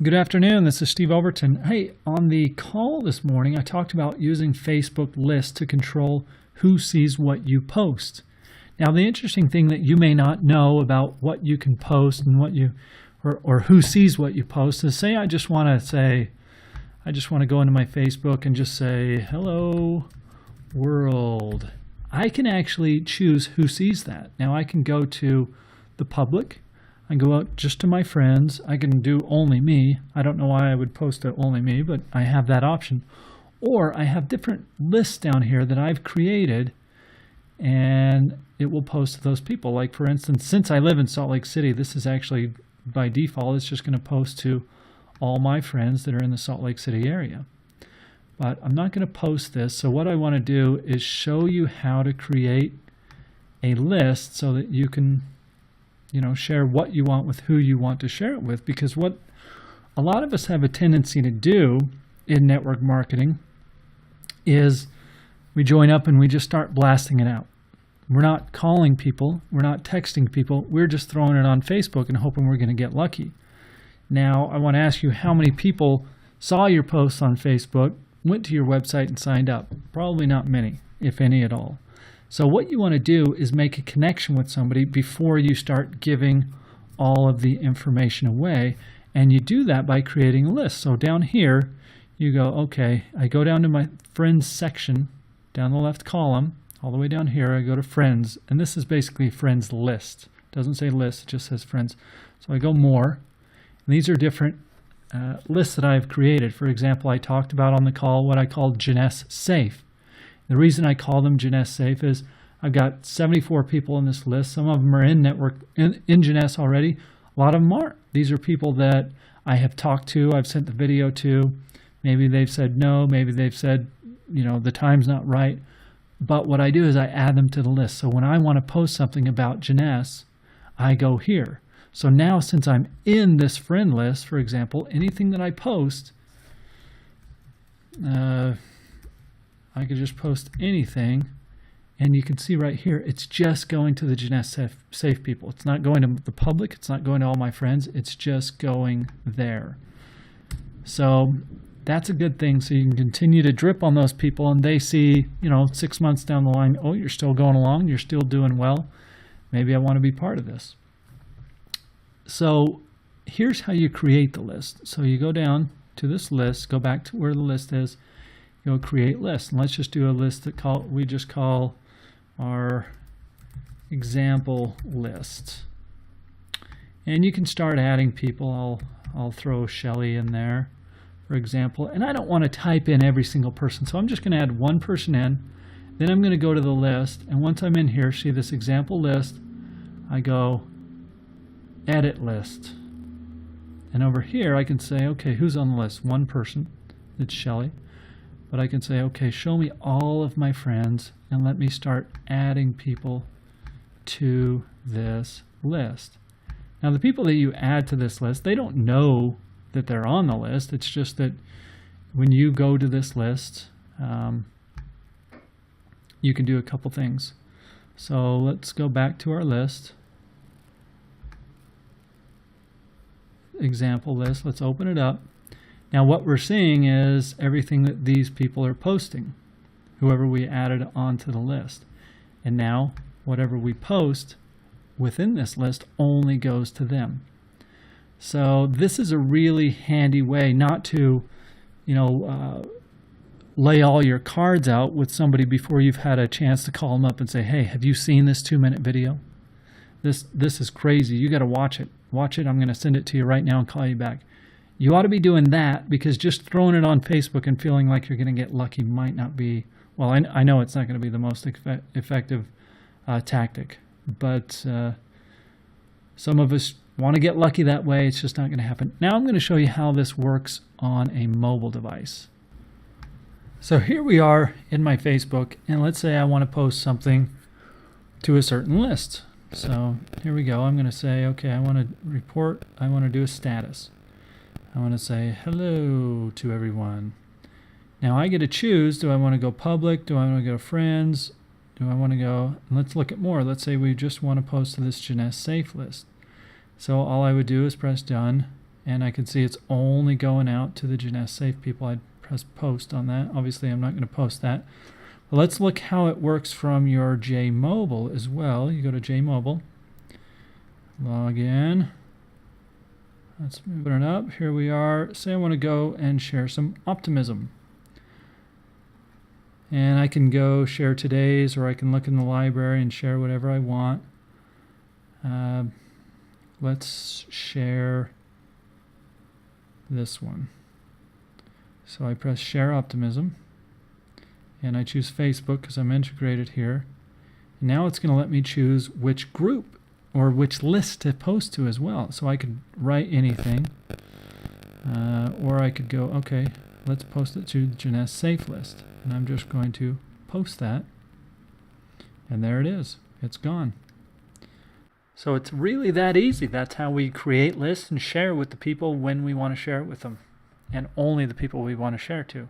Good afternoon, this is Steve Overton. Hey, on the call this morning, I talked about using Facebook lists to control who sees what you post. Now, the interesting thing that you may not know about what you can post and what you, or who sees what you post is, say I just want to go into my Facebook and just say, hello world. I can actually choose who sees that. Now I can go to the public. I go out just to my friends. I can do only me. I don't know why I would post to only me, but I have that option. Or I have different lists down here that I've created, and it will post to those people. Like for instance, since I live in Salt Lake City, this is actually by default, it's just going to post to all my friends that are in the Salt Lake City area. But I'm not going to post this. So what I want to do is show you how to create a list so that you can share what you want with who you want to share it with, because what a lot of us have a tendency to do in network marketing is we join up and we just start blasting it out. We're not calling people, we're not texting people, we're just throwing it on Facebook and hoping we're going to get lucky. Now, I want to ask you how many people saw your posts on Facebook, went to your website and signed up. Probably not many, if any at all. So what you want to do is make a connection with somebody before you start giving all of the information away. And you do that by creating a list. So down here, you go, okay, I go down to my friends section, down the left column, all the way down here, I go to friends. And this is basically friends list. It doesn't say list, it just says friends. So I go more. And these are different lists that I've created. For example, I talked about on the call what I call Jeunesse Safe. The reason I call them Jeunesse Safe is I've got 74 people in this list. Some of them are in network in Jeunesse already. A lot of them aren't. These are people that I have talked to, I've sent the video to. Maybe they've said no, maybe they've said, the time's not right. But what I do is I add them to the list. So when I want to post something about Jeunesse, I go here. So now since I'm in this friend list, for example, anything that I post, I could just post anything, and you can see right here, it's just going to the Jeunesse Safe people. It's not going to the public. It's not going to all my friends. It's just going there. So that's a good thing. So you can continue to drip on those people, and they see, 6 months down the line, oh, you're still going along. You're still doing well. Maybe I want to be part of this. So here's how you create the list. So you go down to this list, go back to where the list is, go create list. And let's just do a list that we just call our example list. And you can start adding people. I'll throw Shelly in there, for example. And I don't want to type in every single person, so I'm just going to add one person in. Then I'm going to go to the list, and once I'm in here, see this example list, I go edit list. And over here I can say, okay, who's on the list? One person. It's Shelly. But I can say, okay, show me all of my friends and let me start adding people to this list. Now the people that you add to this list, they don't know that they're on the list. It's just that when you go to this list, you can do a couple things. So let's go back to our list. Example list. Let's open it up. Now what we're seeing is everything that these people are posting, whoever we added onto the list. And now whatever we post within this list only goes to them. So this is a really handy way not to, lay all your cards out with somebody before you've had a chance to call them up and say, hey, have you seen this 2-minute video? This is crazy. You got to watch it. Watch it. I'm going to send it to you right now and call you back. You ought to be doing that, because just throwing it on Facebook and feeling like you're going to get lucky might not be, well, I know it's not going to be the most effective tactic, but some of us want to get lucky that way. It's just not going to happen. Now I'm going to show you how this works on a mobile device. So here we are in my Facebook, and let's say I want to post something to a certain list. So here we go. I'm going to say, okay, I want to report, I want to do a status. I want to say hello to everyone. Now I get to choose, do I want to go public? Do I want to go friends? Do I want to go, let's look at more. Let's say we just want to post to this Jeunesse Safe list. So all I would do is press done, And I can see it's only going out to the Jeunesse Safe people. I'd press post on that. Obviously, I'm not going to post that. But let's look how it works from your JMobile as well. You go to JMobile, log in. Let's move it up. Here we are. Say I want to go and share some optimism. And I can go share today's, or I can look in the library and share whatever I want. Let's share this one. So I press share optimism and I choose Facebook because I'm integrated here. And now it's going to let me choose which group or which list to post to as well. So I could write anything, or I could go, okay, let's post it to the Jeunesse Safe list. And I'm just going to post that. And there it is. It's gone. So it's really that easy. That's how we create lists and share with the people when we want to share it with them. And only the people we want to share to.